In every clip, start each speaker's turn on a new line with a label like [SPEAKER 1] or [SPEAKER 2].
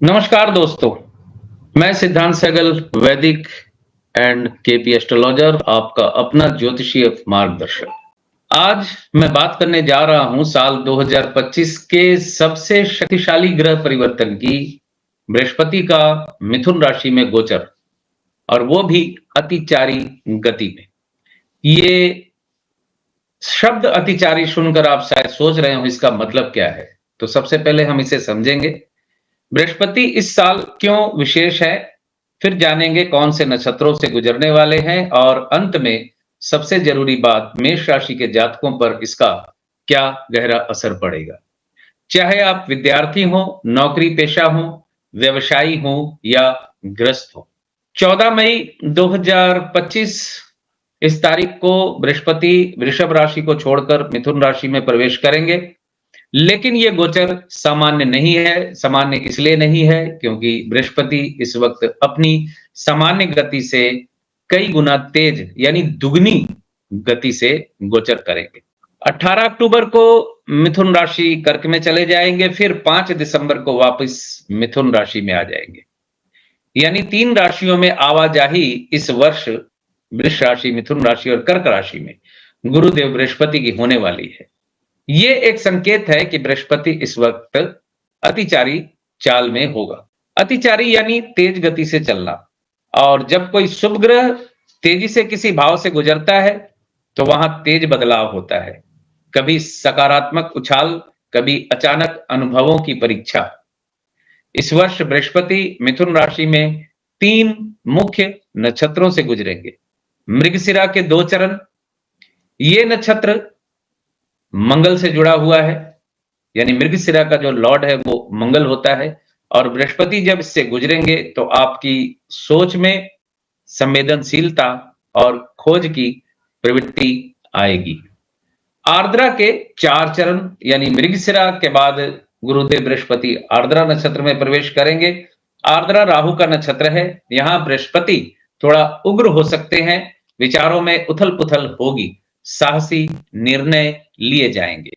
[SPEAKER 1] नमस्कार दोस्तों, मैं सिद्धांत सहगल, वैदिक एंड केपी एस्ट्रोलॉजर, आपका अपना ज्योतिषीय मार्गदर्शक। आज मैं बात करने जा रहा हूं साल 2025 के सबसे शक्तिशाली ग्रह परिवर्तन की, बृहस्पति का मिथुन राशि में गोचर, और वो भी अतिचारी गति में। ये शब्द अतिचारी सुनकर आप शायद सोच रहे हो इसका मतलब क्या है। तो सबसे पहले हम इसे समझेंगे। बृहस्पति इस साल क्यों विशेष है, फिर जानेंगे कौन से नक्षत्रों से गुजरने वाले हैं, और अंत में सबसे जरूरी बात, मेष राशि के जातकों पर इसका क्या गहरा असर पड़ेगा। चाहे आप विद्यार्थी हो, नौकरी पेशा हो, व्यवसायी हो या ग्रस्त हो। 14 मई 2025 इस तारीख को बृहस्पति वृषभ राशि को छोड़कर मिथुन राशि में प्रवेश करेंगे। लेकिन ये गोचर सामान्य नहीं है। सामान्य इसलिए नहीं है क्योंकि बृहस्पति इस वक्त अपनी सामान्य गति से कई गुना तेज यानी दुगनी गति से गोचर करेंगे। 18 अक्टूबर को मिथुन राशि कर्क में चले जाएंगे, फिर 5 दिसंबर को वापस मिथुन राशि में आ जाएंगे। यानी 3 राशियों में आवाजाही इस वर्ष वृष राशि, मिथुन राशि और कर्क राशि में गुरुदेव बृहस्पति की होने वाली है। ये एक संकेत है कि बृहस्पति इस वक्त अतिचारी चाल में होगा। अतिचारी यानी तेज गति से चलना, और जब कोई शुभ ग्रह तेजी से किसी भाव से गुजरता है तो वहां तेज बदलाव होता है। कभी सकारात्मक उछाल, कभी अचानक अनुभवों की परीक्षा। इस वर्ष बृहस्पति मिथुन राशि में 3 मुख्य नक्षत्रों से गुजरेंगे। मृगशिरा के 2 चरण, ये नक्षत्र मंगल से जुड़ा हुआ है, यानी मृगशिरा का जो लॉर्ड है वो मंगल होता है। और बृहस्पति जब इससे गुजरेंगे तो आपकी सोच में संवेदनशीलता और खोज की प्रवृत्ति आएगी। आर्द्रा के 4 चरण, यानी मृगशिरा के बाद गुरुदेव बृहस्पति आर्द्रा नक्षत्र में प्रवेश करेंगे। आर्द्रा राहु का नक्षत्र है। यहां बृहस्पति थोड़ा उग्र हो सकते हैं, विचारों में उथल पुथल होगी, साहसी निर्णय लिए जाएंगे।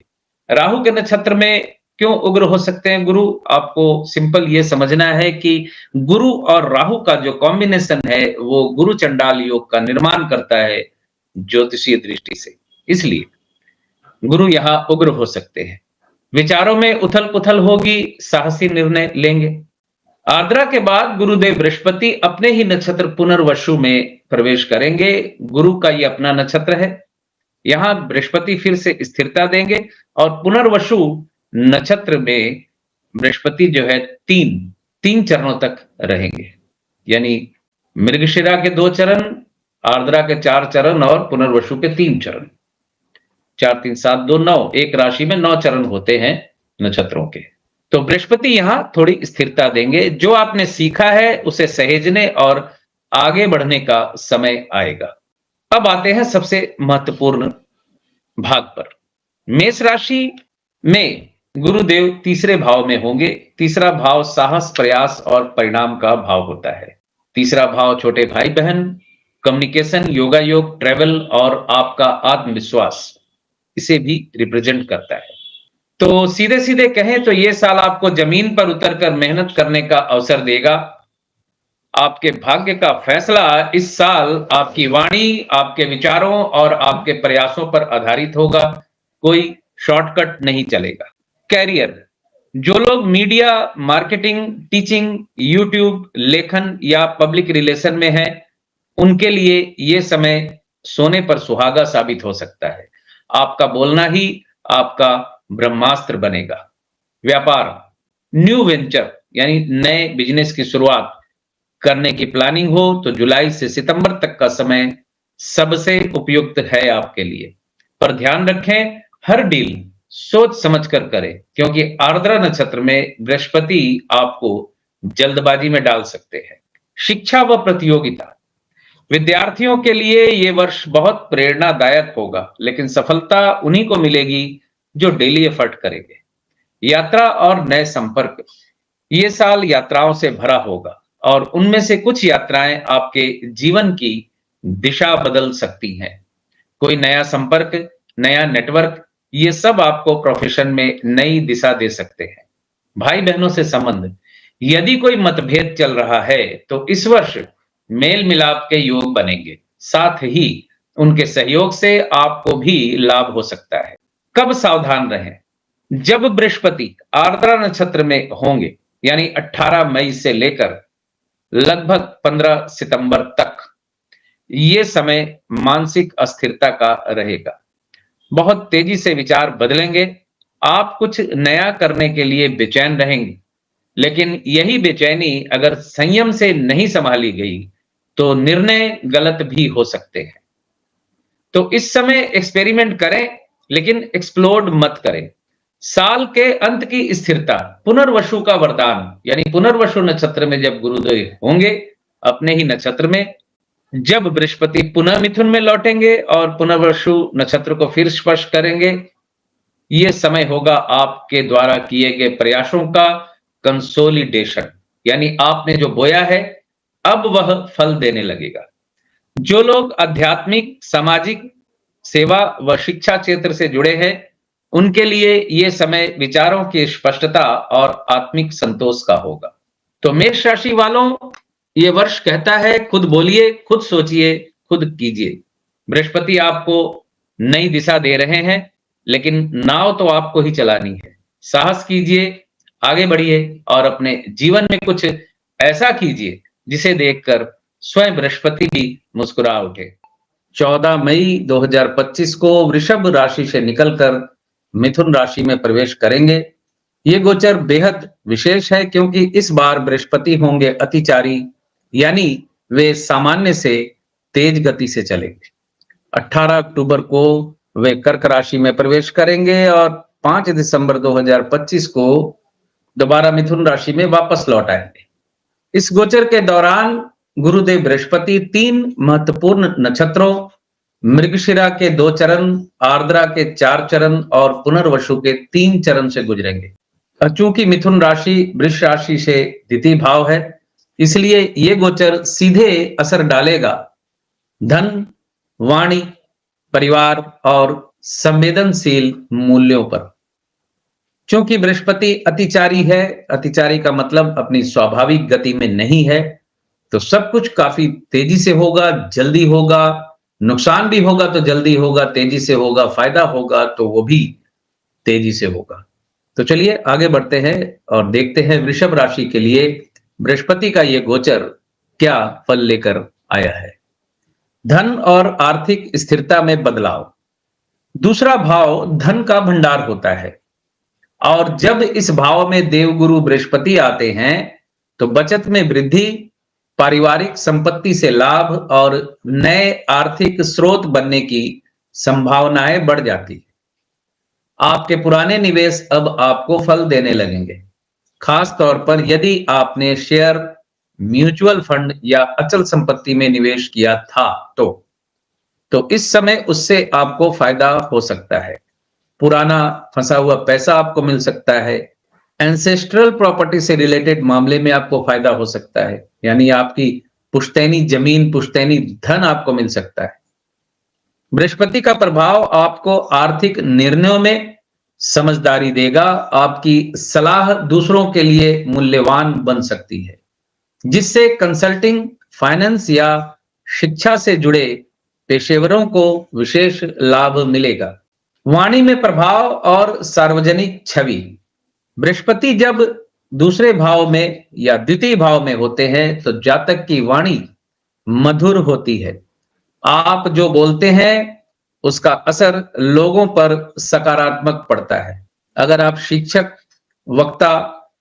[SPEAKER 1] राहु के नक्षत्र में क्यों उग्र हो सकते हैं गुरु, आपको सिंपल ये समझना है कि गुरु और राहु का जो कॉम्बिनेशन है वो गुरु चंडाल योग का निर्माण करता है ज्योतिषीय दृष्टि से। इसलिए गुरु यहां उग्र हो सकते हैं, विचारों में उथल पुथल होगी, साहसी निर्णय लेंगे। आर्द्रा के बाद गुरुदेव बृहस्पति अपने ही नक्षत्र पुनर्वसु में प्रवेश करेंगे। गुरु का ये अपना नक्षत्र है। यहां बृहस्पति फिर से स्थिरता देंगे और पुनर्वसु नक्षत्र में बृहस्पति जो है तीन चरणों तक रहेंगे। यानी मृगशिरा के 2 चरण, आर्द्रा के 4 चरण और पुनर्वसु के 3 चरण। 4 3 7 2 9, एक राशि में 9 चरण होते हैं नक्षत्रों के। तो बृहस्पति यहां थोड़ी स्थिरता देंगे। जो आपने सीखा है उसे सहेजने और आगे बढ़ने का समय आएगा। अब आते हैं सबसे महत्वपूर्ण भाग पर। मेष राशि में गुरुदेव तीसरे भाव में होंगे। तीसरा भाव साहस, प्रयास और परिणाम का भाव होता है। तीसरा भाव छोटे भाई बहन, कम्युनिकेशन, योगा योग, ट्रेवल और आपका आत्मविश्वास, इसे भी रिप्रेजेंट करता है। तो सीधे सीधे कहें तो ये साल आपको जमीन पर उतरकर मेहनत करने का अवसर देगा। आपके भाग्य का फैसला इस साल आपकी वाणी, आपके विचारों और आपके प्रयासों पर आधारित होगा। कोई शॉर्टकट नहीं चलेगा। कैरियर, जो लोग मीडिया, मार्केटिंग, टीचिंग, यूट्यूब, लेखन या पब्लिक रिलेशन में हैं, उनके लिए ये समय सोने पर सुहागा साबित हो सकता है। आपका बोलना ही आपका ब्रह्मास्त्र बनेगा। व्यापार, न्यू वेंचर यानी नए बिजनेस की शुरुआत करने की प्लानिंग हो तो जुलाई से सितंबर तक का समय सबसे उपयुक्त है आपके लिए। पर ध्यान रखें, हर डील सोच समझकर करें, क्योंकि आर्द्रा नक्षत्र में बृहस्पति आपको जल्दबाजी में डाल सकते हैं। शिक्षा व प्रतियोगिता, विद्यार्थियों के लिए यह वर्ष बहुत प्रेरणादायक होगा, लेकिन सफलता उन्हीं को मिलेगी जो डेली एफर्ट करेंगे। यात्रा और नए संपर्क, ये साल यात्राओं से भरा होगा और उनमें से कुछ यात्राएं आपके जीवन की दिशा बदल सकती हैं। कोई नया संपर्क, नया नेटवर्क, ये सब आपको प्रोफेशन में नई दिशा दे सकते हैं। भाई बहनों से संबंध, यदि कोई मतभेद चल रहा है तो इस वर्ष मेल मिलाप के योग बनेंगे, साथ ही उनके सहयोग से आपको भी लाभ हो सकता है। कब सावधान रहें? जब बृहस्पति आर्द्रा नक्षत्र में होंगे, यानी 18 मई से लेकर लगभग 15 सितंबर तक, ये समय मानसिक अस्थिरता का रहेगा। बहुत तेजी से विचार बदलेंगे, आप कुछ नया करने के लिए बेचैन रहेंगे, लेकिन यही बेचैनी अगर संयम से नहीं संभाली गई तो निर्णय गलत भी हो सकते हैं। तो इस समय एक्सपेरिमेंट करें, लेकिन एक्सप्लोड मत करें। साल के अंत की स्थिरता, पुनर्वसु का वरदान, यानी पुनर्वसु नक्षत्र में जब गुरुदेव होंगे अपने ही नक्षत्र में, जब बृहस्पति पुनः मिथुन में लौटेंगे और पुनर्वसु नक्षत्र को फिर स्पर्श करेंगे, यह समय होगा आपके द्वारा किए गए प्रयासों का कंसोलिडेशन, यानी आपने जो बोया है अब वह फल देने लगेगा। जो लोग आध्यात्मिक, सामाजिक सेवा व शिक्षा क्षेत्र से जुड़े हैं, उनके लिए यह समय विचारों की स्पष्टता और आत्मिक संतोष का होगा। तो मेष राशि वालों, ये वर्ष कहता है खुद बोलिए, खुद सोचिए, खुद कीजिए। बृहस्पति आपको नई दिशा दे रहे हैं, लेकिन नाव तो आपको ही चलानी है। साहस कीजिए, आगे बढ़िए और अपने जीवन में कुछ ऐसा कीजिए जिसे देखकर स्वयं बृहस्पति भी मुस्कुरा उठे। 14 मई 2025 को वृषभ राशि से निकलकर मिथुन राशि में प्रवेश करेंगे। ये गोचर बेहद विशेष है क्योंकि इस बार बृहस्पति होंगे अतिचारी, यानी वे सामान्य से तेज गति से चलेंगे। 18 अक्टूबर को वे कर्क राशि में प्रवेश करेंगे और 5 दिसंबर 2025 को दोबारा मिथुन राशि में वापस लौट आएंगे। इस गोचर के दौरान गुरुदेव बृहस्पति 3 महत्वपूर्ण नक्षत्रों, मृगशिरा के 2 चरण, आर्द्रा के 4 चरण और पुनर्वसु के 3 चरण से गुजरेंगे। चूंकि मिथुन राशि वृष राशि से द्वितीय भाव है, इसलिए ये गोचर सीधे असर डालेगा धन, वाणी, परिवार और संवेदनशील मूल्यों पर। क्योंकि बृहस्पति अतिचारी है, अतिचारी का मतलब अपनी स्वाभाविक गति में नहीं है, तो सब कुछ काफी तेजी से होगा, जल्दी होगा, नुकसान भी होगा तो जल्दी होगा, तेजी से होगा, फायदा होगा तो वो भी तेजी से होगा। तो चलिए आगे बढ़ते हैं और देखते हैं वृषभ राशि के लिए बृहस्पति का ये गोचर क्या फल लेकर आया है। धन और आर्थिक स्थिरता में बदलाव। दूसरा भाव धन का भंडार होता है और जब इस भाव में देवगुरु बृहस्पति आते हैं तो बचत में वृद्धि, पारिवारिक संपत्ति से लाभ और नए आर्थिक स्रोत बनने की संभावनाएं बढ़ जाती है। आपके पुराने निवेश अब आपको फल देने लगेंगे, खास तौर पर यदि आपने शेयर, म्यूचुअल फंड या अचल संपत्ति में निवेश किया था तो इस समय उससे आपको फायदा हो सकता है। पुराना फंसा हुआ पैसा आपको मिल सकता है। एंसेस्ट्रल प्रॉपर्टी से रिलेटेड मामले में आपको फायदा हो सकता है, यानी आपकी पुश्तैनी जमीन, पुश्तैनी धन आपको मिल सकता है। बृहस्पति का प्रभाव आपको आर्थिक निर्णयों में समझदारी देगा। आपकी सलाह दूसरों के लिए मूल्यवान बन सकती है, जिससे कंसल्टिंग, फाइनेंस या शिक्षा से जुड़े पेशेवरों को विशेष लाभ मिलेगा। वाणी में प्रभाव और सार्वजनिक छवि। बृहस्पति जब दूसरे भाव में या द्वितीय भाव में होते हैं तो जातक की वाणी मधुर होती है। आप जो बोलते हैं उसका असर लोगों पर सकारात्मक पड़ता है। अगर आप शिक्षक, वक्ता,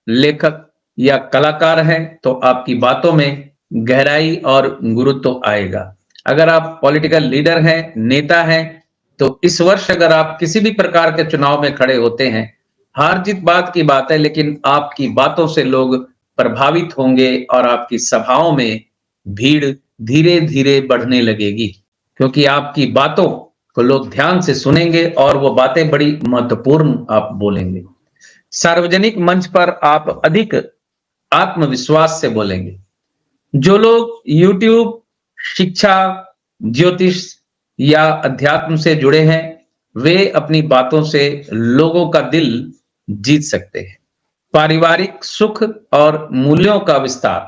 [SPEAKER 1] लेखक या कलाकार हैं तो आपकी बातों में गहराई और गुरुत्व आएगा। अगर आप पॉलिटिकल लीडर हैं, नेता हैं, तो इस वर्ष अगर आप किसी भी प्रकार के चुनाव में खड़े होते हैं, हार जीत बात की बात है, लेकिन आपकी बातों से लोग प्रभावित होंगे और आपकी सभाओं में भीड़ धीरे धीरे बढ़ने लगेगी, क्योंकि आपकी बातों को लोग ध्यान से सुनेंगे और वो बातें बड़ी महत्वपूर्ण आप बोलेंगे। सार्वजनिक मंच पर आप अधिक आत्मविश्वास से बोलेंगे। जो लोग यूट्यूब, शिक्षा, ज्योतिष या अध्यात्म से जुड़े हैं, वे अपनी बातों से लोगों का दिल जीत सकते हैं। पारिवारिक सुख और मूल्यों का विस्तार।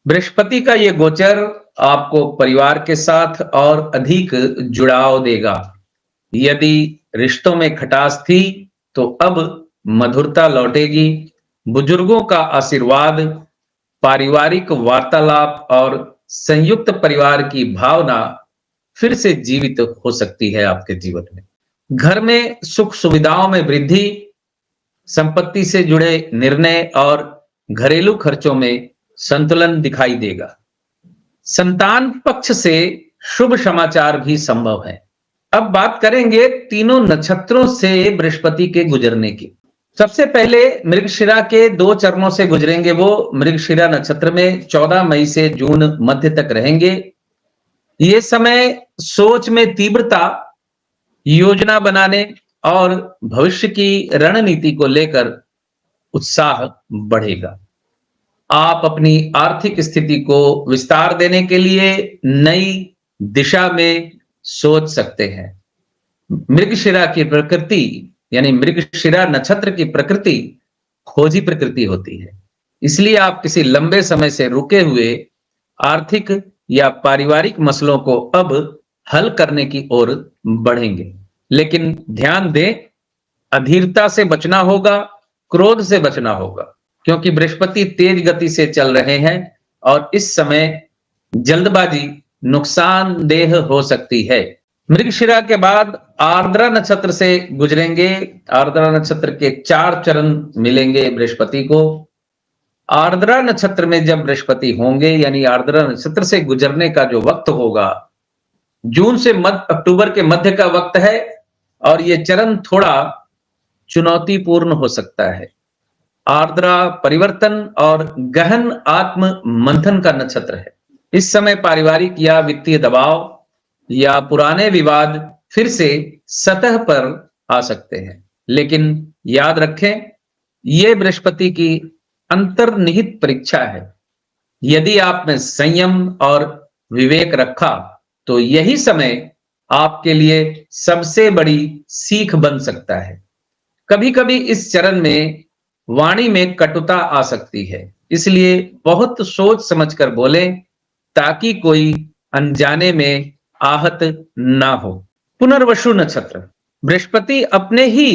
[SPEAKER 1] बृहस्पति का ये गोचर आपको परिवार के साथ और अधिक जुड़ाव देगा। यदि रिश्तों में खटास थी तो अब मधुरता लौटेगी। बुजुर्गों का आशीर्वाद, पारिवारिक वार्तालाप और संयुक्त परिवार की भावना फिर से जीवित हो सकती है आपके जीवन में। घर में सुख सुविधाओं में वृद्धि, संपत्ति से जुड़े निर्णय और घरेलू खर्चों में संतुलन दिखाई देगा। संतान पक्ष से शुभ समाचार भी संभव है। अब बात करेंगे तीनों नक्षत्रों से बृहस्पति के गुजरने की। सबसे पहले मृगशिरा के 2 चरणों से गुजरेंगे। वो मृगशिरा नक्षत्र में 14 मई से जून मध्य तक रहेंगे। ये समय सोच में तीव्रता, योजना बनाने और भविष्य की रणनीति को लेकर उत्साह बढ़ेगा। आप अपनी आर्थिक स्थिति को विस्तार देने के लिए नई दिशा में सोच सकते हैं। मृगशिरा की प्रकृति यानी मृगशिरा नक्षत्र की प्रकृति खोजी प्रकृति होती है। इसलिए आप किसी लंबे समय से रुके हुए आर्थिक या पारिवारिक मसलों को अब हल करने की ओर बढ़ेंगे। लेकिन ध्यान दें, अधीरता से बचना होगा, क्रोध से बचना होगा, क्योंकि बृहस्पति तेज गति से चल रहे हैं और इस समय जल्दबाजी नुकसानदेह हो सकती है। मृगशिरा के बाद आर्द्रा नक्षत्र से गुजरेंगे। आर्द्रा नक्षत्र के 4 चरण मिलेंगे बृहस्पति को। आर्द्रा नक्षत्र में जब बृहस्पति होंगे यानी आर्द्रा नक्षत्र से गुजरने का जो वक्त होगा, जून से अक्टूबर के मध्य का वक्त है और ये चरण थोड़ा चुनौतीपूर्ण हो सकता है। आर्द्रा परिवर्तन और गहन आत्म मंथन का नक्षत्र है। इस समय पारिवारिक या वित्तीय दबाव या पुराने विवाद फिर से सतह पर आ सकते हैं। लेकिन याद रखें, यह बृहस्पति की अंतर्निहित परीक्षा है। यदि आपने संयम और विवेक रखा तो यही समय आपके लिए सबसे बड़ी सीख बन सकता है। कभी कभी इस चरण में वाणी में कटुता आ सकती है, इसलिए बहुत सोच समझकर बोलें ताकि कोई अनजाने में आहत ना हो। पुनर्वसु नक्षत्र, बृहस्पति अपने ही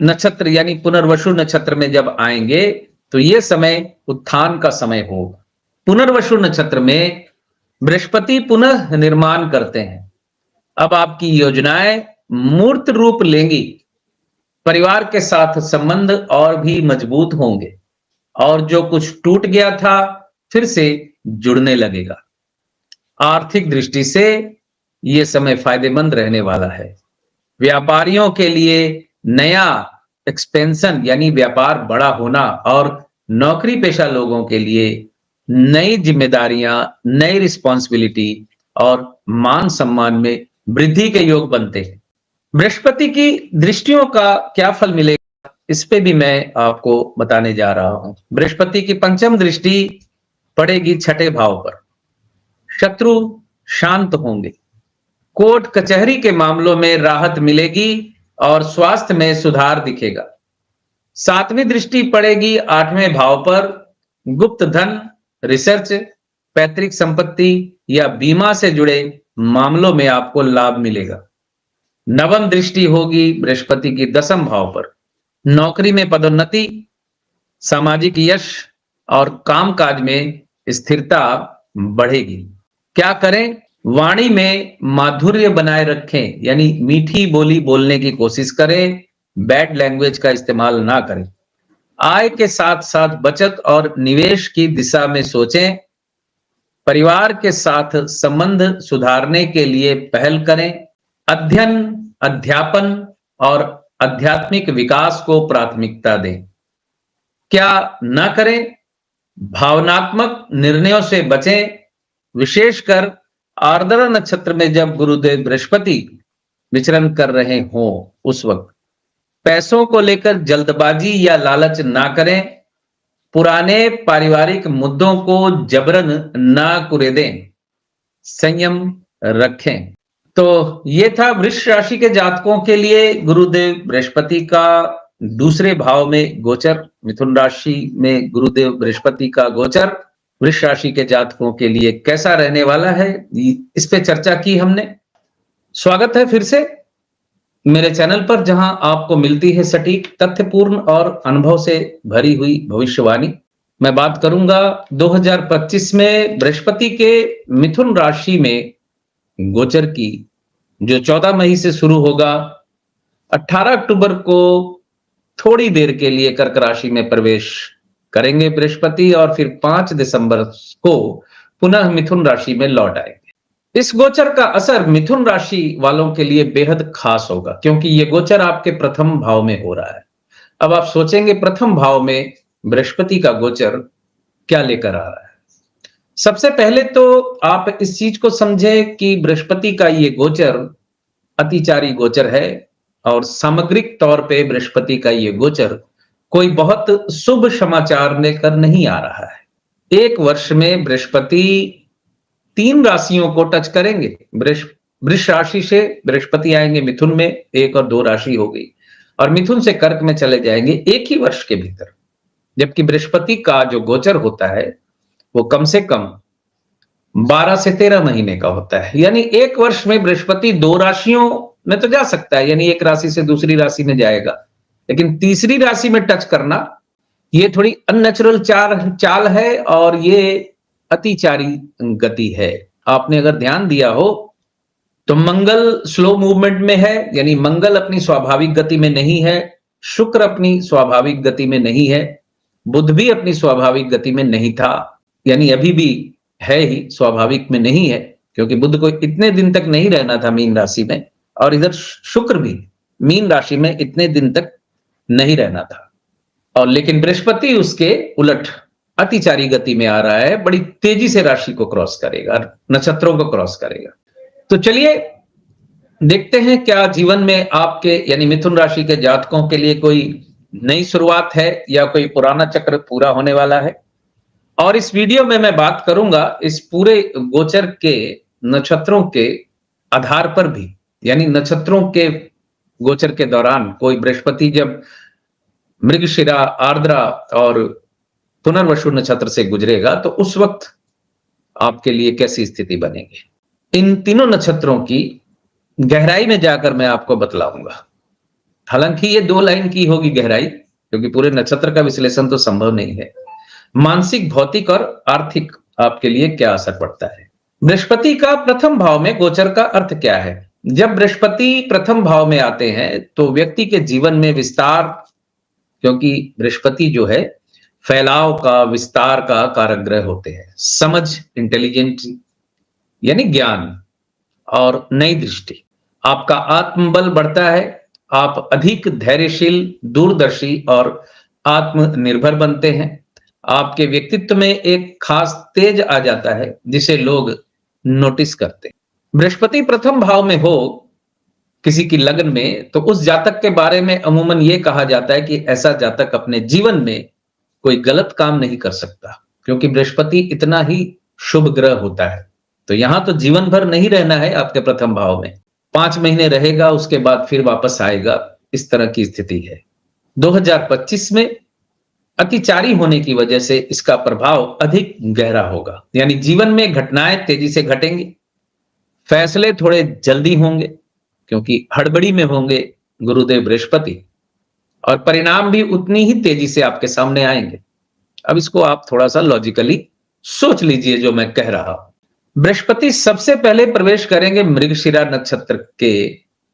[SPEAKER 1] नक्षत्र यानी पुनर्वसु नक्षत्र में जब आएंगे तो यह समय उत्थान का समय होगा। पुनर्वसु नक्षत्र में बृहस्पति पुनः निर्माण करते हैं। अब आपकी योजनाएं मूर्त रूप लेंगी। परिवार के साथ संबंध और भी मजबूत होंगे और जो कुछ टूट गया था फिर से जुड़ने लगेगा। आर्थिक दृष्टि से यह समय फायदेमंद रहने वाला है। व्यापारियों के लिए नया एक्सपेंशन यानी व्यापार बड़ा होना और नौकरी पेशा लोगों के लिए नई जिम्मेदारियां, नई रिस्पॉन्सिबिलिटी और मान सम्मान में वृद्धि के योग बनते हैं। बृहस्पति की दृष्टियों का क्या फल मिलेगा, इस पे भी मैं आपको बताने जा रहा हूं। बृहस्पति की पंचम दृष्टि पड़ेगी 6ठे भाव पर। शत्रु शांत होंगे, कोर्ट कचहरी के मामलों में राहत मिलेगी और स्वास्थ्य में सुधार दिखेगा। 7वीं दृष्टि पड़ेगी 8वें भाव पर। गुप्त धन, रिसर्च, पैतृक संपत्ति या बीमा से जुड़े मामलों में आपको लाभ मिलेगा। 9वीं दृष्टि होगी बृहस्पति की 10म भाव पर। नौकरी में पदोन्नति, सामाजिक यश और कामकाज में स्थिरता बढ़ेगी। क्या करें? वाणी में माधुर्य बनाए रखें, यानी मीठी बोली बोलने की कोशिश करें, बैड लैंग्वेज का इस्तेमाल ना करें। आय के साथ साथ बचत और निवेश की दिशा में सोचें। परिवार के साथ संबंध सुधारने के लिए पहल करें। अध्ययन, अध्यापन और आध्यात्मिक विकास को प्राथमिकता दें। क्या न करें? भावनात्मक निर्णयों से बचें, विशेषकर आर्द्रा नक्षत्र में जब गुरुदेव बृहस्पति विचरण कर रहे हों उस वक्त। पैसों को लेकर जल्दबाजी या लालच ना करें। पुराने पारिवारिक मुद्दों को जबरन ना कुरेदें, संयम रखें। तो ये था वृष राशि के जातकों के लिए गुरुदेव बृहस्पति का दूसरे भाव में गोचर, मिथुन राशि में गुरुदेव बृहस्पति का गोचर वृष राशि के जातकों के लिए कैसा रहने वाला है, इस पे चर्चा की हमने। स्वागत है फिर से मेरे चैनल पर, जहां आपको मिलती है सटीक, तथ्यपूर्ण और अनुभव से भरी हुई भविष्यवाणी। मैं बात करूंगा 2025 में बृहस्पति के मिथुन राशि में गोचर की, जो 14 मई से शुरू होगा। 18 अक्टूबर को थोड़ी देर के लिए कर्क राशि में प्रवेश करेंगे बृहस्पति, और फिर 5 दिसंबर को पुनः मिथुन राशि में लौट आएंगे। इस गोचर का असर मिथुन राशि वालों के लिए बेहद खास होगा, क्योंकि ये गोचर आपके प्रथम भाव में हो रहा है। अब आप सोचेंगे, प्रथम भाव में बृहस्पति का गोचर क्या लेकर आ रहा है? सबसे पहले तो आप इस चीज को समझें कि बृहस्पति का ये गोचर अतिचारी गोचर है, और सामग्रिक तौर पे बृहस्पति का ये गोचर कोई बहुत शुभ समाचार लेकर नहीं आ रहा है। एक वर्ष में बृहस्पति 3 राशियों को टच करेंगे। वृष राशि से बृहस्पति आएंगे मिथुन में, 1 और 2 राशि हो गई, और मिथुन से कर्क में चले जाएंगे एक ही वर्ष के भीतर। जबकि बृहस्पति का जो गोचर होता है वो कम से कम 12 से 13 महीने का होता है। यानी एक वर्ष में बृहस्पति 2 राशियों में तो जा सकता है, यानी एक राशि से दूसरी राशि में जाएगा, लेकिन तीसरी राशि में टच करना ये थोड़ी अननेचुरल चाल है, और ये अतिचारी गति है। आपने अगर ध्यान दिया हो तो मंगल स्लो मूवमेंट में है, यानी मंगल अपनी स्वाभाविक गति में नहीं है, शुक्र अपनी स्वाभाविक गति में नहीं है, बुध भी अपनी स्वाभाविक गति में नहीं था, यानी अभी भी है ही, स्वाभाविक में नहीं है, क्योंकि बुध को इतने दिन तक नहीं रहना था मीन राशि में, और इधर शुक्र भी मीन राशि में इतने दिन तक नहीं रहना था। और लेकिन बृहस्पति उसके उलट अतिचारी गति में आ रहा है, बड़ी तेजी से राशि को क्रॉस करेगा, नक्षत्रों को क्रॉस करेगा। तो चलिए देखते हैं क्या जीवन में आपके यानी मिथुन राशि के जातकों के लिए कोई नई शुरुआत है, या कोई पुराना चक्र पूरा होने वाला है। और इस वीडियो में मैं बात करूंगा इस पूरे गोचर के नक्षत्रों के आधार पर भी, यानी नक्षत्रों के गोचर के दौरान कोई बृहस्पति जब मृगशिरा, आर्द्रा और पुनर्वसु नक्षत्र से गुजरेगा तो उस वक्त आपके लिए कैसी स्थिति बनेगी। इन तीनों नक्षत्रों की गहराई में जाकर मैं आपको बतलाऊंगा। हालांकि ये 2 लाइन की होगी गहराई, क्योंकि पूरे नक्षत्र का विश्लेषण तो संभव नहीं है। मानसिक, भौतिक और आर्थिक आपके लिए क्या असर पड़ता है। बृहस्पति का प्रथम भाव में गोचर का अर्थ क्या है? जब बृहस्पति प्रथम भाव में आते हैं तो व्यक्ति के जीवन में विस्तार, क्योंकि बृहस्पति जो है फैलाव का, विस्तार का कारक ग्रह होते हैं। समझ, इंटेलिजेंट यानी ज्ञान और नई दृष्टि, आपका आत्मबल बढ़ता है, आप अधिक धैर्यशील, दूरदर्शी और आत्मनिर्भर बनते हैं। आपके व्यक्तित्व में एक खास तेज आ जाता है जिसे लोग नोटिस करते हैं। बृहस्पति प्रथम भाव में हो किसी की लगन में तो उस जातक के बारे में अमूमन ये कहा जाता है कि ऐसा जातक अपने जीवन में कोई गलत काम नहीं कर सकता, क्योंकि बृहस्पति इतना ही शुभ ग्रह होता है। तो यहां तो जीवन भर नहीं रहना है आपके प्रथम भाव में, 5 महीने रहेगा, उसके बाद फिर वापस आएगा, इस तरह की स्थिति है। 2025 में अतिचारी होने की वजह से इसका प्रभाव अधिक गहरा होगा, यानी जीवन में घटनाएं तेजी से घटेंगी, फैसले थोड़े जल्दी होंगे क्योंकि हड़बड़ी में होंगे गुरुदेव बृहस्पति, और परिणाम भी उतनी ही तेजी से आपके सामने आएंगे। अब इसको आप थोड़ा सा लॉजिकली सोच लीजिए जो मैं कह रहा हूं। बृहस्पति सबसे पहले प्रवेश करेंगे मृगशिरा नक्षत्र के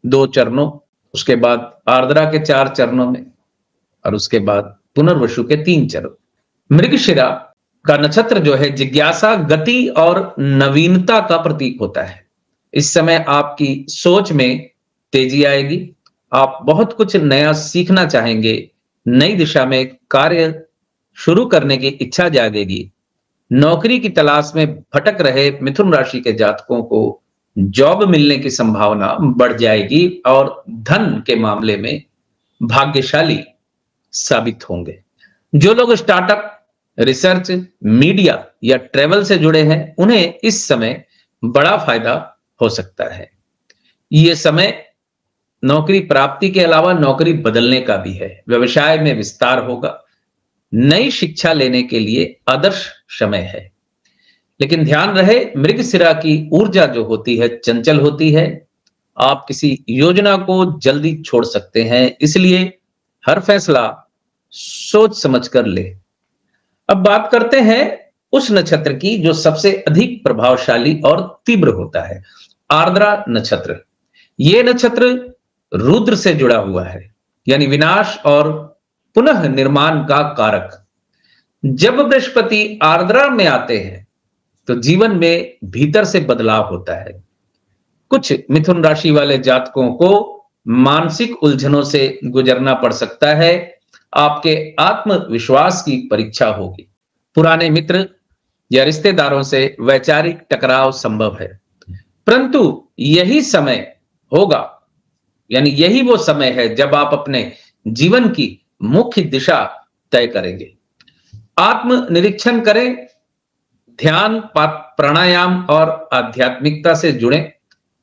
[SPEAKER 1] 2 चरणों, उसके बाद आर्द्रा के 4 चरणों में, और उसके बाद पुनर्वसु के 3 चरण। मृगशिरा का नक्षत्र जो है जिज्ञासा, गति और नवीनता का प्रतीक होता है। इस समय आपकी सोच में तेजी आएगी, आप बहुत कुछ नया सीखना चाहेंगे, नई दिशा में कार्य शुरू करने की इच्छा जागेगी। नौकरी की तलाश में भटक रहे मिथुन राशि के जातकों को जॉब मिलने की संभावना बढ़ जाएगी, और धन के मामले में भाग्यशाली साबित होंगे। जो लोग स्टार्टअप, रिसर्च, मीडिया या ट्रेवल से जुड़े हैं, उन्हें इस समय बड़ा फायदा हो सकता है। ये समय नौकरी प्राप्ति के अलावा नौकरी बदलने का भी है। व्यवसाय में विस्तार होगा। नई शिक्षा लेने के लिए आदर्श समय है। लेकिन ध्यान रहे, मृगशिरा की ऊर्जा जो होती है चंचल होती है। आप किसी योजना को जल्दी छोड़ सकते हैं, इसलिए हर फैसला सोच समझ कर ले। अब बात करते हैं उस नक्षत्र की जो सबसे अधिक प्रभावशाली और तीव्र होता है, आर्द्रा नक्षत्र। यह नक्षत्र रुद्र से जुड़ा हुआ है, यानी विनाश और पुनः निर्माण का कारक। जब बृहस्पति आर्द्रा में आते हैं तो जीवन में भीतर से बदलाव होता है। कुछ मिथुन राशि वाले जातकों को मानसिक उलझनों से गुजरना पड़ सकता है। आपके आत्मविश्वास की परीक्षा होगी। पुराने मित्र या रिश्तेदारों से वैचारिक टकराव संभव है, परंतु यही समय होगा, यानी यही वो समय है जब आप अपने जीवन की मुख्य दिशा तय करेंगे। आत्म निरीक्षण करें, ध्यान, प्राणायाम और आध्यात्मिकता से जुड़ें।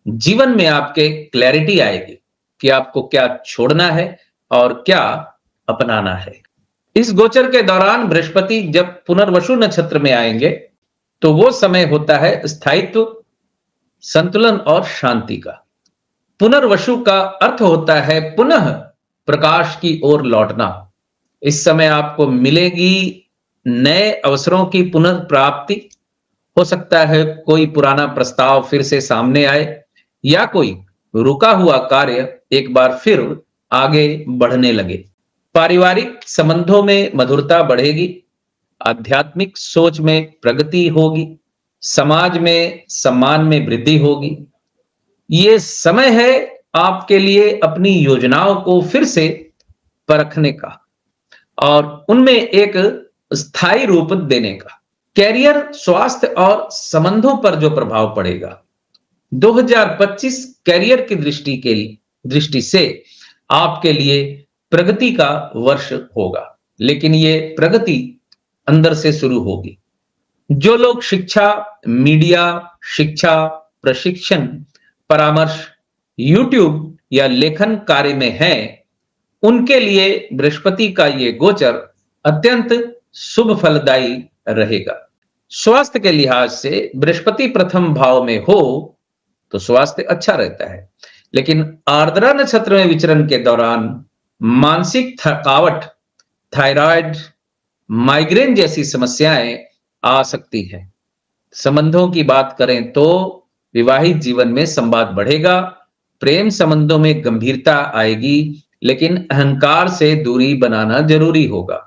[SPEAKER 1] जीवन में आपके क्लैरिटी आएगी कि आपको क्या छोड़ना है और क्या अपनाना है। इस गोचर के दौरान बृहस्पति जब पुनर्वसु नक्षत्र में आएंगे तो वो समय होता है स्थायित्व, संतुलन और शांति का। पुनर्वसु का अर्थ होता है पुनः प्रकाश की ओर लौटना। इस समय आपको मिलेगी नए अवसरों की पुनर्प्राप्ति। हो सकता है कोई पुराना प्रस्ताव फिर से सामने आए या कोई रुका हुआ कार्य एक बार फिर आगे बढ़ने लगे। पारिवारिक संबंधों में मधुरता बढ़ेगी, आध्यात्मिक सोच में प्रगति होगी, समाज में सम्मान में वृद्धि होगी। ये समय है आपके लिए अपनी योजनाओं को फिर से परखने का और उनमें एक स्थायी रूप देने का। कैरियर, स्वास्थ्य और संबंधों पर जो प्रभाव पड़ेगा, 2025 कैरियर की दृष्टि से आपके लिए प्रगति का वर्ष होगा, लेकिन ये प्रगति अंदर से शुरू होगी। जो लोग शिक्षा, मीडिया, शिक्षा, प्रशिक्षण, परामर्श, यूट्यूब या लेखन कार्य में हैं, उनके लिए बृहस्पति का ये गोचर अत्यंत शुभ फलदायी रहेगा। स्वास्थ्य के लिहाज से बृहस्पति प्रथम भाव में हो तो स्वास्थ्य अच्छा रहता है, लेकिन आर्द्रा नक्षत्र में विचरण के दौरान मानसिक थकावट, थायराइड, माइग्रेन जैसी समस्याएं आ सकती हैं। संबंधों की बात करें तो विवाहित जीवन में संवाद बढ़ेगा, प्रेम संबंधों में गंभीरता आएगी, लेकिन अहंकार से दूरी बनाना जरूरी होगा।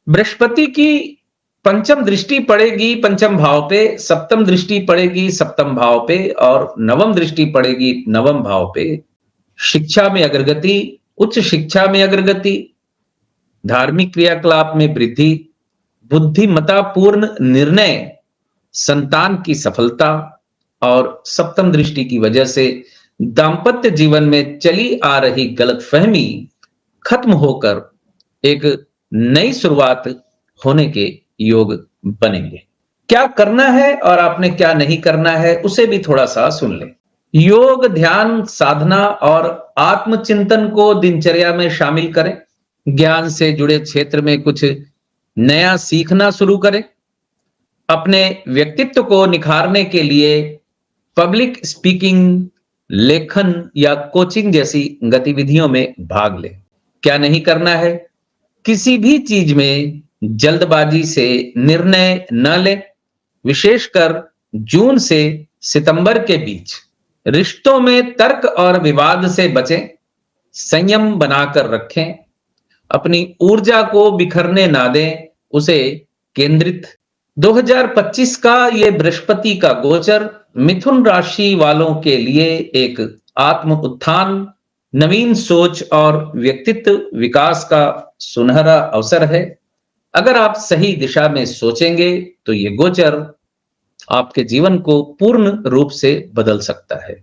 [SPEAKER 1] बृहस्पति की पंचम दृष्टि पड़ेगी पंचम भाव पे, सप्तम दृष्टि पड़ेगी सप्तम भाव पे और नवम दृष्टि पड़ेगी नवम भाव पे। शिक्षा में अग्रगति, उच्च शिक्षा में अग्रगति, धार्मिक क्रियाकलाप में वृद्धि, बुद्धिमत्तापूर्ण निर्णय, संतान की सफलता और सप्तम दृष्टि की वजह से दाम्पत्य जीवन में चली आ रही गलतफहमी खत्म होकर एक नई शुरुआत होने के योग बनेंगे। क्या करना है और आपने क्या नहीं करना है उसे भी थोड़ा सा सुन लें। योग, ध्यान, साधना और आत्मचिंतन को दिनचर्या में शामिल करें। ज्ञान से जुड़े क्षेत्र में कुछ नया सीखना शुरू करें। अपने व्यक्तित्व को निखारने के लिए पब्लिक स्पीकिंग, लेखन या कोचिंग जैसी गतिविधियों में भाग लें। क्या नहीं करना है? किसी भी चीज में जल्दबाजी से निर्णय न लें, विशेषकर जून से सितंबर के बीच। रिश्तों में तर्क और विवाद से बचें, संयम बनाकर रखें, अपनी ऊर्जा को बिखरने ना दें, उसे केंद्रित। 2025 का ये बृहस्पति का गोचर मिथुन राशि वालों के लिए एक आत्म उत्थान, नवीन सोच और व्यक्तित्व विकास का सुनहरा अवसर है। अगर आप सही दिशा में सोचेंगे तो ये गोचर आपके जीवन को पूर्ण रूप से बदल सकता है।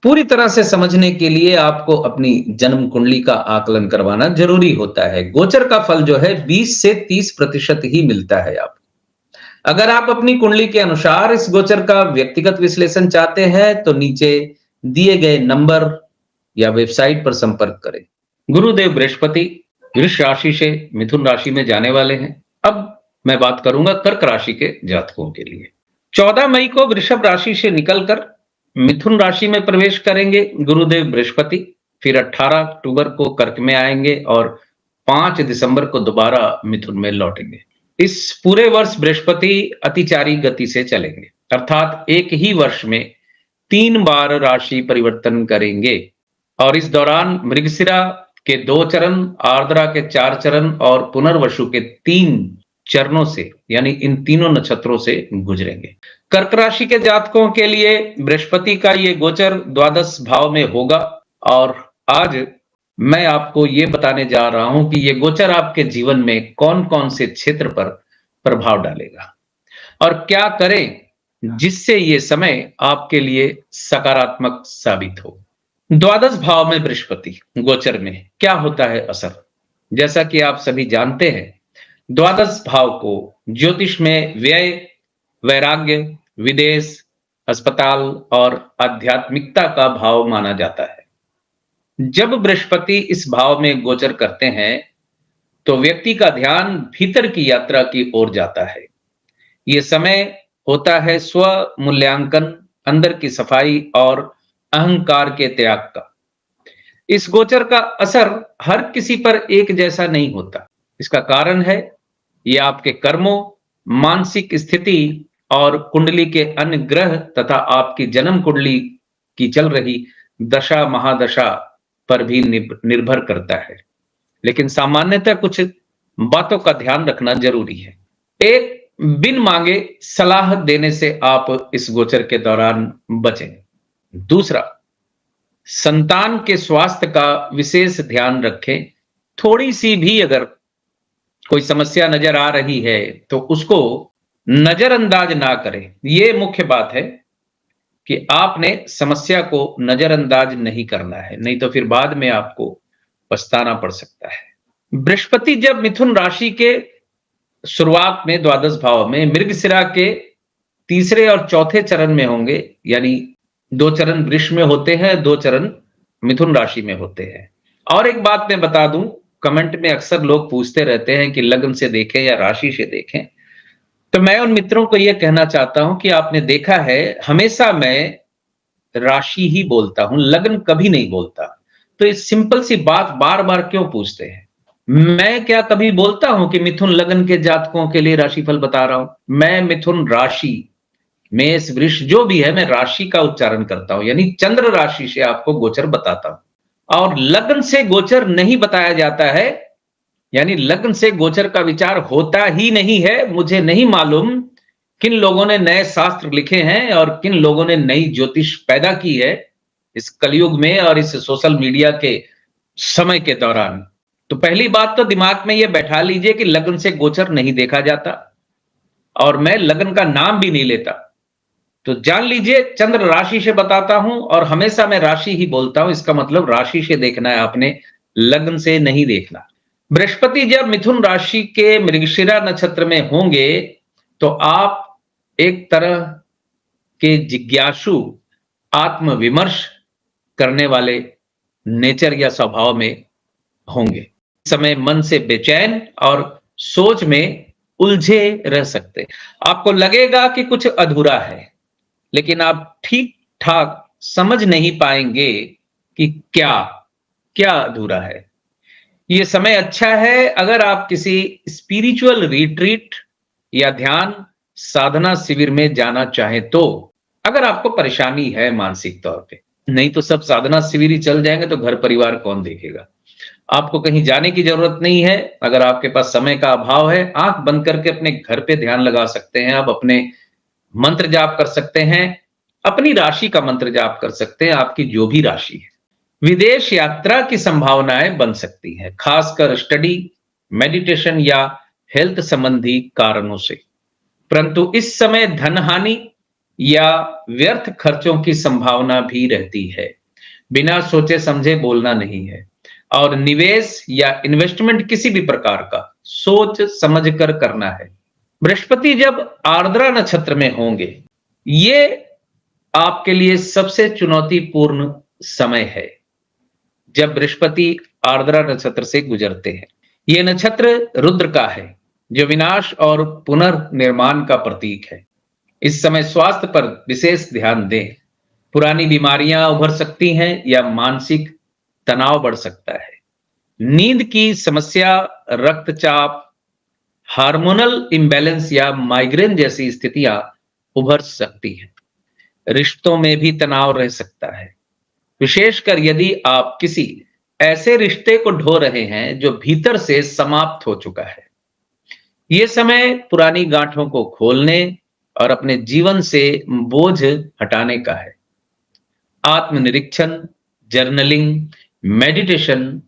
[SPEAKER 1] पूरी तरह से समझने के लिए आपको अपनी जन्म कुंडली का आकलन करवाना जरूरी होता है। गोचर का फल जो है 20 से 30% ही मिलता है आपको। अगर आप अपनी कुंडली के अनुसार इस गोचर का व्यक्तिगत विश्लेषण चाहते हैं तो नीचे दिए गए नंबर या वेबसाइट पर संपर्क करें। गुरुदेव बृहस्पति वृष राशि से मिथुन राशि में जाने वाले हैं। अब मैं बात करूंगा कर्क राशि के जातकों के लिए। 14 मई को वृषभ राशि से निकलकर मिथुन राशि में प्रवेश करेंगे गुरुदेव बृहस्पति। फिर 18 अक्टूबर को कर्क में आएंगे और 5 दिसंबर को दोबारा मिथुन में लौटेंगे। इस पूरे वर्ष बृहस्पति अतिचारी गति से चलेंगे, अर्थात एक ही वर्ष में 3 बार राशि परिवर्तन करेंगे। और इस दौरान मृगशिरा के 2 चरण, आर्द्रा के 4 चरण और पुनर्वसु के 3 चरणों से, यानी इन तीनों नक्षत्रों से गुजरेंगे। कर्क राशि के जातकों के लिए बृहस्पति का ये गोचर द्वादश भाव में होगा और आज मैं आपको ये बताने जा रहा हूं कि ये गोचर आपके जीवन में कौन कौन से क्षेत्र पर प्रभाव डालेगा और क्या करें जिससे ये समय आपके लिए सकारात्मक साबित हो। द्वादश भाव में बृहस्पति गोचर में क्या होता है असर, जैसा कि आप सभी जानते हैं द्वादश भाव को ज्योतिष में व्यय, वैराग्य, विदेश, अस्पताल और आध्यात्मिकता का भाव माना जाता है। जब बृहस्पति इस भाव में गोचर करते हैं तो व्यक्ति का ध्यान भीतर की यात्रा की ओर जाता है। यह समय होता है स्व मूल्यांकन, अंदर की सफाई और अहंकार के त्याग का। इस गोचर का असर हर किसी पर एक जैसा नहीं होता। इसका कारण है यह आपके कर्मों, मानसिक स्थिति और कुंडली के अन्य ग्रह तथा आपकी जन्म कुंडली की चल रही दशा महादशा पर भी निर्भर करता है। लेकिन सामान्यतः कुछ बातों का ध्यान रखना जरूरी है। एक, बिन मांगे सलाह देने से आप इस गोचर के दौरान बचें। दूसरा, संतान के स्वास्थ्य का विशेष ध्यान रखें। थोड़ी सी भी अगर कोई समस्या नजर आ रही है तो उसको नजरअंदाज ना करें। यह मुख्य बात है कि आपने समस्या को नजरअंदाज नहीं करना है, नहीं तो फिर बाद में आपको पछताना पड़ सकता है। बृहस्पति जब मिथुन राशि के शुरुआत में द्वादश भाव में मृगशिरा के 3 और 4 चरण में होंगे, यानी 2 चरण वृष में होते हैं, 2 चरण मिथुन राशि में होते हैं। और एक बात मैं बता दूं, कमेंट में अक्सर लोग पूछते रहते हैं कि लग्न से देखें या राशि से देखें, तो मैं उन मित्रों को यह कहना चाहता हूं कि आपने देखा है हमेशा मैं राशि ही बोलता हूं, लग्न कभी नहीं बोलता। तो इस सिंपल सी बात बार बार क्यों पूछते हैं? मैं क्या कभी बोलता हूं कि मिथुन लग्न के जातकों के लिए राशिफल बता रहा हूं? मैं मिथुन राशि, मेष वृष जो भी है, मैं राशि का उच्चारण करता हूं, यानी चंद्र राशि से आपको गोचर बताता हूं। और लग्न से गोचर नहीं बताया जाता है, यानी लग्न से गोचर का विचार होता ही नहीं है। मुझे नहीं मालूम किन लोगों ने नए शास्त्र लिखे हैं और किन लोगों ने नई ज्योतिष पैदा की है इस कलयुग में और इस सोशल मीडिया के समय के दौरान। तो पहली बात तो दिमाग में यह बैठा लीजिए कि लग्न से गोचर नहीं देखा जाता और मैं लग्न का नाम भी नहीं लेता। तो जान लीजिए चंद्र राशि से बताता हूं और हमेशा मैं राशि ही बोलता हूं। इसका मतलब राशि से देखना है आपने, लग्न से नहीं देखना। बृहस्पति जब मिथुन राशि के मृगशिरा नक्षत्र में होंगे तो आप एक तरह के जिज्ञासु, आत्मविमर्श करने वाले नेचर या स्वभाव में होंगे। इस समय मन से बेचैन और सोच में उलझे रह सकते। आपको लगेगा कि कुछ अधूरा है, लेकिन आप ठीक ठाक समझ नहीं पाएंगे कि क्या क्या अधूरा है। यह समय अच्छा है अगर आप किसी स्पिरिचुअल रिट्रीट या ध्यान साधना शिविर में जाना चाहें तो, अगर आपको परेशानी है मानसिक तौर पे। नहीं तो सब साधना शिविर ही चल जाएंगे तो घर परिवार कौन देखेगा। आपको कहीं जाने की जरूरत नहीं है। अगर आपके पास समय का अभाव है, आंख बंद करके अपने घर पे ध्यान लगा सकते हैं। आप अपने मंत्र जाप कर सकते हैं, अपनी राशि का मंत्र जाप कर सकते हैं, आपकी जो भी राशि है। विदेश यात्रा की संभावनाएं बन सकती हैं, खासकर स्टडी, मेडिटेशन या हेल्थ संबंधी कारणों से। परंतु इस समय धन हानि या व्यर्थ खर्चों की संभावना भी रहती है। बिना सोचे समझे बोलना नहीं है और निवेश या इन्वेस्टमेंट किसी भी प्रकार का सोच समझ कर करना है। बृहस्पति जब आर्द्रा नक्षत्र में होंगे, ये आपके लिए सबसे चुनौतीपूर्ण समय है। जब बृहस्पति आर्द्रा नक्षत्र से गुजरते हैं। ये नक्षत्र रुद्र का है, जो विनाश और पुनर्निर्माण का प्रतीक है। इस समय स्वास्थ्य पर विशेष ध्यान दें। पुरानी बीमारियां उभर सकती हैं या मानसिक तनाव बढ़ सकता है। नींद की समस्या, रक्तचाप, हार्मोनल इम्बैलेंस या माइग्रेन जैसी स्थितियां उभर सकती हैं। रिश्तों में भी तनाव रह सकता है, विशेषकर यदि आप किसी ऐसे रिश्ते को ढो रहे हैं जो भीतर से समाप्त हो चुका है। ये समय पुरानी गांठों को खोलने और अपने जीवन से बोझ हटाने का है। आत्मनिरीक्षण, जर्नलिंग, मेडिटेशन,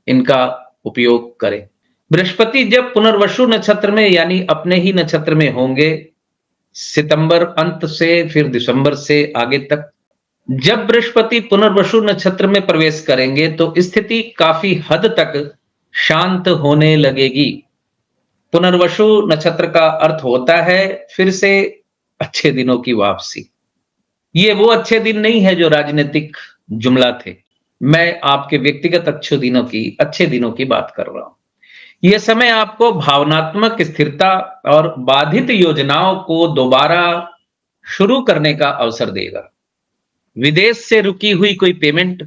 [SPEAKER 1] इनका उपयोग करें। बृहस्पति जब पुनर्वसु नक्षत्र में यानी अपने ही नक्षत्र में होंगे, सितंबर अंत से फिर दिसंबर से आगे तक, जब बृहस्पति पुनर्वसु नक्षत्र में प्रवेश करेंगे तो स्थिति काफी हद तक शांत होने लगेगी। पुनर्वसु नक्षत्र का अर्थ होता है फिर से अच्छे दिनों की वापसी। ये वो अच्छे दिन नहीं है जो राजनीतिक जुमला थे। मैं आपके व्यक्तिगत अच्छे दिनों की बात कर रहा हूं। यह समय आपको भावनात्मक स्थिरता और बाधित योजनाओं को दोबारा शुरू करने का अवसर देगा। विदेश से रुकी हुई कोई पेमेंट,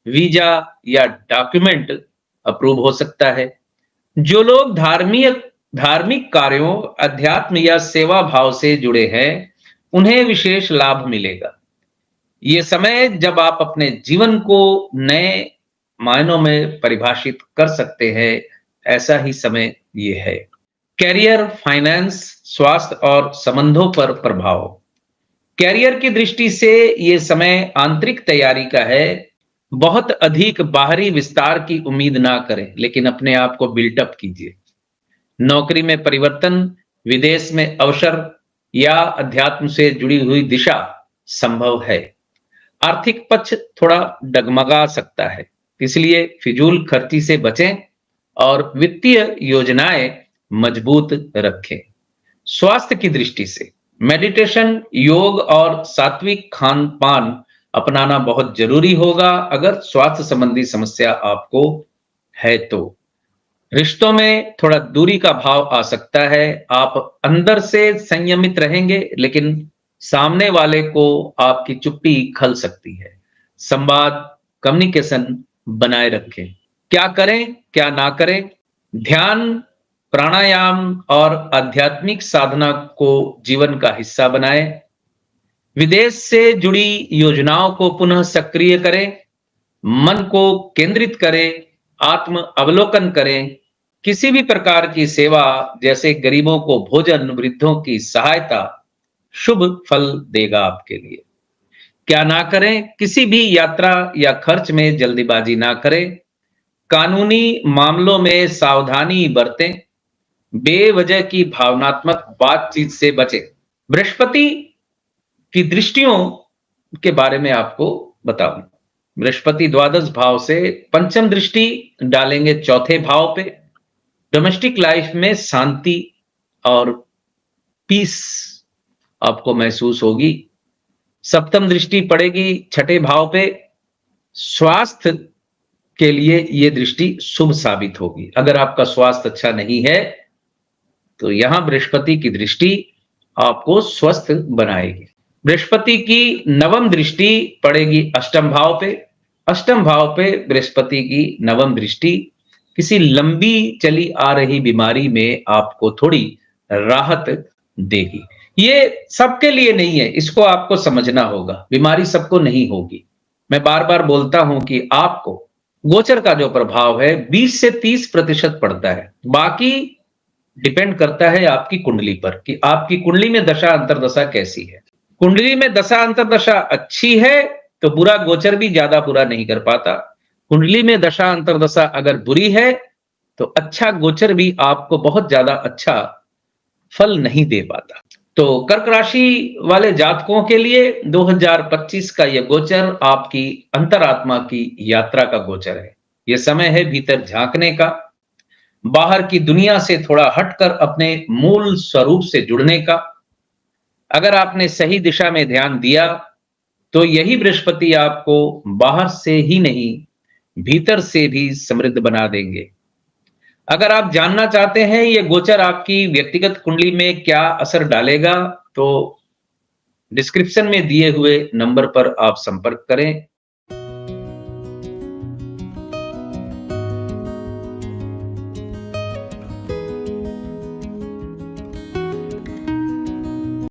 [SPEAKER 1] वीजा या डॉक्यूमेंट अप्रूव हो सकता है। जो लोग धार्मिक कार्यों, अध्यात्म या सेवा भाव से जुड़े हैं, उन्हें विशेष लाभ मिलेगा। ये समय जब आप अपने जीवन को नए मायनों में परिभाषित कर सकते हैं, ऐसा ही समय ये है। कैरियर, फाइनेंस, स्वास्थ्य और संबंधों पर प्रभाव। कैरियर की दृष्टि से ये समय आंतरिक तैयारी का है। बहुत अधिक बाहरी विस्तार की उम्मीद ना करें, लेकिन अपने आप को बिल्टअप कीजिए। नौकरी में परिवर्तन, विदेश में अवसर या अध्यात्म से जुड़ी हुई दिशा संभव है। आर्थिक पक्ष थोड़ा डगमगा सकता है, इसलिए फिजूल खर्ची से बचें और वित्तीय योजनाएं मजबूत रखें। स्वास्थ्य की दृष्टि से मेडिटेशन, योग और सात्विक खान पान अपनाना बहुत जरूरी होगा अगर स्वास्थ्य संबंधी समस्या आपको है तो। रिश्तों में थोड़ा दूरी का भाव आ सकता है। आप अंदर से संयमित रहेंगे, लेकिन सामने वाले को आपकी चुप्पी खल सकती है। संवाद, कम्युनिकेशन बनाए रखें। क्या करें, क्या ना करें? ध्यान, प्राणायाम और आध्यात्मिक साधना को जीवन का हिस्सा बनाएं। विदेश से जुड़ी योजनाओं को पुनः सक्रिय करें। मन को केंद्रित करें, आत्म अवलोकन करें। किसी भी प्रकार की सेवा, जैसे गरीबों को भोजन, वृद्धों की सहायता, शुभ फल देगा आपके लिए। क्या ना करें? किसी भी यात्रा या खर्च में जल्दीबाजी ना करें। कानूनी मामलों में सावधानी बरतें। बेवजह की भावनात्मक बातचीत से बचें। बृहस्पति की दृष्टियों के बारे में आपको बताऊं। बृहस्पति द्वादश भाव से पंचम दृष्टि डालेंगे चौथे भाव पे। डोमेस्टिक लाइफ में शांति और पीस आपको महसूस होगी। सप्तम दृष्टि पड़ेगी छठे भाव पे। स्वास्थ्य के लिए यह दृष्टि शुभ साबित होगी। अगर आपका स्वास्थ्य अच्छा नहीं है तो यहां बृहस्पति की दृष्टि आपको स्वस्थ बनाएगी। बृहस्पति की नवम दृष्टि पड़ेगी अष्टम भाव पे। अष्टम भाव पे बृहस्पति की नवम दृष्टि किसी लंबी चली आ रही बीमारी में आपको थोड़ी राहत देगी। ये सबके लिए नहीं है, इसको आपको समझना होगा। बीमारी सबको नहीं होगी। मैं बार बार बोलता हूं कि आपको गोचर का जो प्रभाव है 20 से 30% पड़ता है। बाकी डिपेंड करता है आपकी कुंडली पर कि आपकी कुंडली में दशा अंतर्दशा कैसी है। कुंडली में दशा अंतर्दशा अच्छी है तो बुरा गोचर भी ज्यादा बुरा नहीं कर पाता। कुंडली में दशा अंतर्दशा अगर बुरी है तो अच्छा गोचर भी आपको बहुत ज्यादा अच्छा फल नहीं दे पाता। तो कर्क राशि वाले जातकों के लिए 2025 का यह गोचर आपकी अंतरात्मा की यात्रा का गोचर है। यह समय है भीतर झांकने का, बाहर की दुनिया से थोड़ा हटकर अपने मूल स्वरूप से जुड़ने का। अगर आपने सही दिशा में ध्यान दिया तो यही बृहस्पति आपको बाहर से ही नहीं, भीतर से भी समृद्ध बना देंगे। अगर आप जानना चाहते हैं ये गोचर आपकी व्यक्तिगत कुंडली में क्या असर डालेगा, तो डिस्क्रिप्शन में दिए हुए नंबर पर आप संपर्क करें।